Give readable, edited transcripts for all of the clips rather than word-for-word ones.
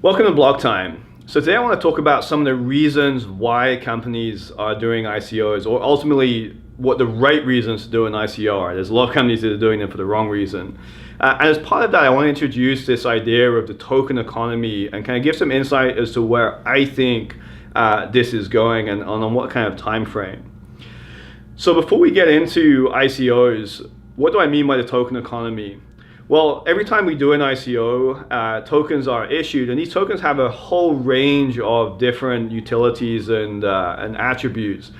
Welcome to Block Time. So today I want to talk about some of the reasons why companies are doing ICOs, or ultimately what the right reasons to do an ICO are. There's a lot of companies that are doing them for the wrong reason. And as part of that, I want to introduce this idea of the token economy and kind of give some insight as to where I think this is going and on what kind of time frame. So before we get into ICOs, what do I mean by the token economy? Well, every time we do an ICO, tokens are issued, and these tokens have a whole range of different utilities and attributes.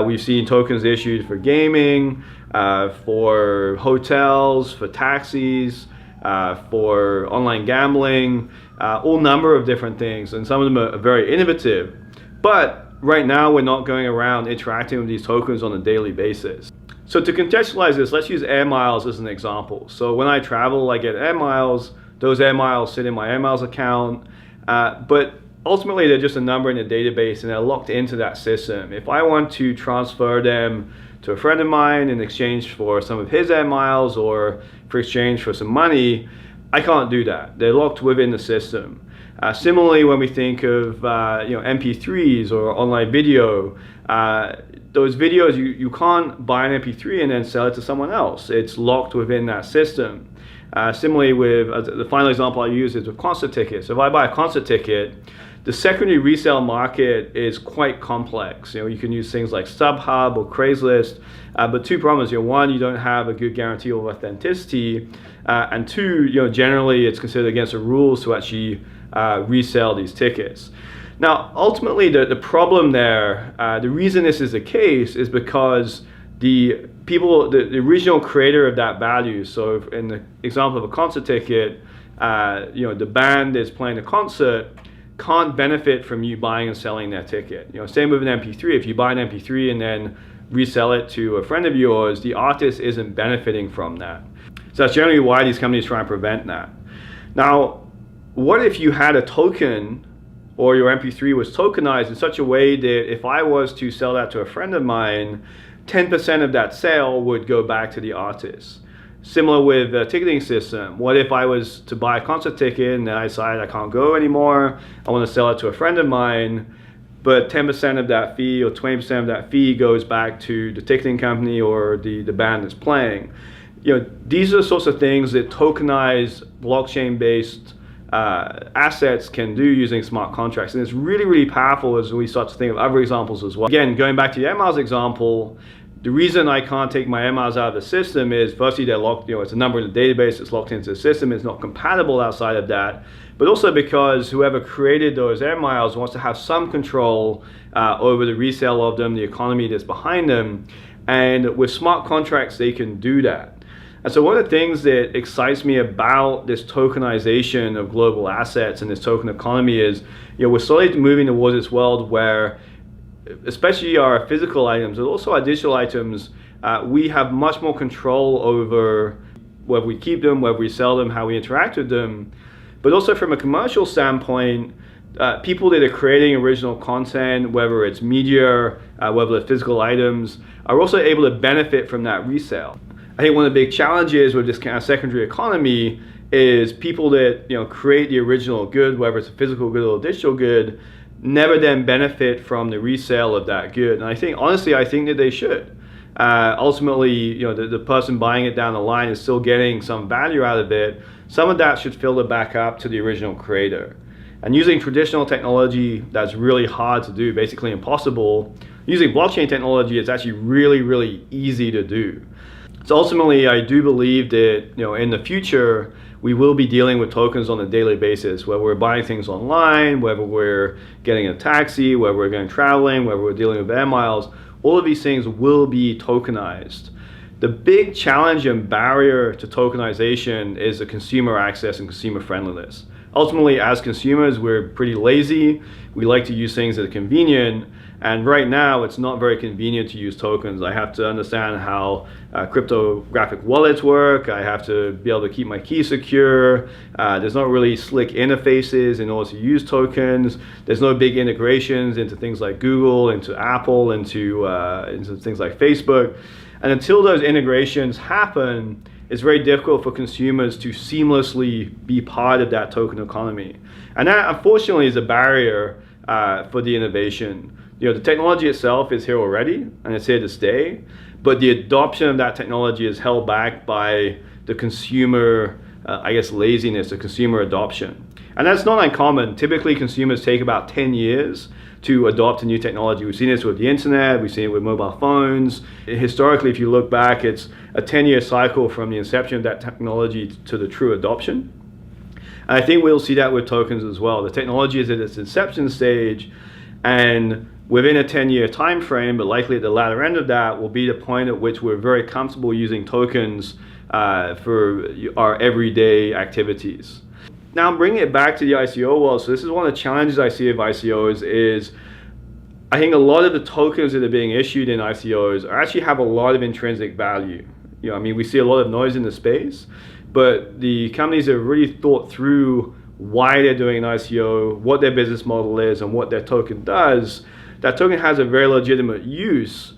We've seen tokens issued for gaming, for hotels, for taxis, for online gambling, all number of different things, and some of them are very innovative. But right now, we're not going around interacting with these tokens on a daily basis. So to contextualize this, let's use air miles as an example. So when I travel, I get air miles. Those air miles sit in my air miles account, but ultimately they're just a number in a database and they're locked into that system. If I want to transfer them to a friend of mine in exchange for some of his air miles or for exchange for some money, I can't do that. They're locked within the system. Similarly, when we think of MP3s or online video, those videos, you can't buy an MP3 and then sell it to someone else. It's locked within that system. Similarly, with the final example I use is with concert tickets. So if I buy a concert ticket, the secondary resale market is quite complex. You can use things like StubHub or Craigslist, but two problems. One, you don't have a good guarantee of authenticity, and two, generally it's considered against the rules to actually resell these tickets. Now, ultimately, the problem there, the reason this is the case is because the original creator of that value, so in the example of a concert ticket, the band is playing a concert, can't benefit from you buying and selling their ticket. Same with an MP3. If you buy an MP3 and then resell it to a friend of yours, the artist isn't benefiting from that. So that's generally why these companies try and prevent that. Now, what if you had a token or your MP3 was tokenized in such a way that if I was to sell that to a friend of mine, 10% of that sale would go back to the artist? Similar with the ticketing system. What if I was to buy a concert ticket and then I decide I can't go anymore, I want to sell it to a friend of mine, but 10% of that fee or 20% of that fee goes back to the ticketing company or the band that's playing. These are the sorts of things that tokenized blockchain-based assets can do using smart contracts, and it's really, really powerful as we start to think of other examples as well. Again, going back to the air miles example, the reason I can't take my air miles out of the system is firstly they're locked, it's a number in the database, it's locked into the system, it's not compatible outside of that, but also because whoever created those air miles wants to have some control over the resale of them, the economy that's behind them, and with smart contracts they can do that. And so one of the things that excites me about this tokenization of global assets and this token economy is, we're slowly moving towards this world where, especially our physical items, but also our digital items, we have much more control over whether we keep them, whether we sell them, how we interact with them. But also from a commercial standpoint, people that are creating original content, whether it's media, whether it's physical items, are also able to benefit from that resale. I think one of the big challenges with this kind of secondary economy is people that create the original good, whether it's a physical good or a digital good, never then benefit from the resale of that good. And I think that they should. Ultimately, the person buying it down the line is still getting some value out of it. Some of that should filter back up to the original creator. And using traditional technology, that's really hard to do, basically impossible. Using blockchain technology, it's actually really, really easy to do. So ultimately, I do believe that in the future, we will be dealing with tokens on a daily basis, whether we're buying things online, whether we're getting a taxi, whether we're going traveling, whether we're dealing with air miles. All of these things will be tokenized. The big challenge and barrier to tokenization is the consumer access and consumer friendliness. Ultimately, as consumers, we're pretty lazy. We like to use things that are convenient. And right now, it's not very convenient to use tokens. I have to understand how cryptographic wallets work. I have to be able to keep my key secure. There's not really slick interfaces in order to use tokens. There's no big integrations into things like Google, into Apple, into things like Facebook. And until those integrations happen, it's very difficult for consumers to seamlessly be part of that token economy. And that, unfortunately, is a barrier for the innovation. The technology itself is here already, and it's here to stay, but the adoption of that technology is held back by the consumer, laziness, the consumer adoption. And that's not uncommon. Typically, consumers take about 10 years to adopt a new technology. We've seen this with the internet, we've seen it with mobile phones. Historically, if you look back, it's a 10-year cycle from the inception of that technology to the true adoption. And I think we'll see that with tokens as well. The technology is at its inception stage, and within a 10-year time frame, but likely at the latter end of that, will be the point at which we're very comfortable using tokens for our everyday activities. Now, I'm bringing it back to the ICO world. So this is one of the challenges I see of ICOs is I think a lot of the tokens that are being issued in ICOs actually have a lot of intrinsic value. We see a lot of noise in the space, but the companies have really thought through why they're doing an ICO, what their business model is, and what their token does. That token has a very legitimate use,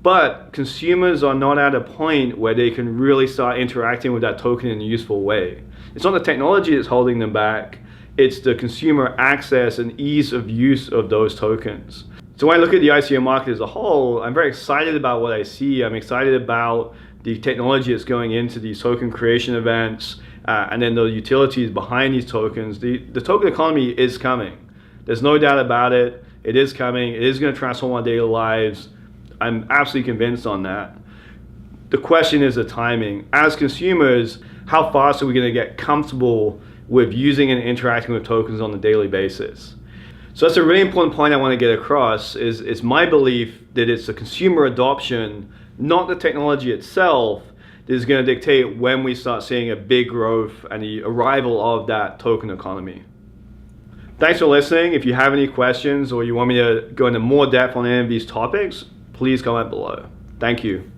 but consumers are not at a point where they can really start interacting with that token in a useful way. It's not the technology that's holding them back, it's the consumer access and ease of use of those tokens. So when I look at the ICO market as a whole, I'm very excited about what I see. I'm excited about the technology that's going into these token creation events, and then the utilities behind these tokens. The token economy is coming. There's no doubt about it. It is coming. It is going to transform our daily lives. I'm absolutely convinced on that. The question is the timing. As consumers, how fast are we going to get comfortable with using and interacting with tokens on a daily basis? So that's a really important point I want to get across. Is my belief that it's the consumer adoption, not the technology itself, that is going to dictate when we start seeing a big growth and the arrival of that token economy. Thanks for listening. If you have any questions or you want me to go into more depth on any of these topics, please comment below. Thank you.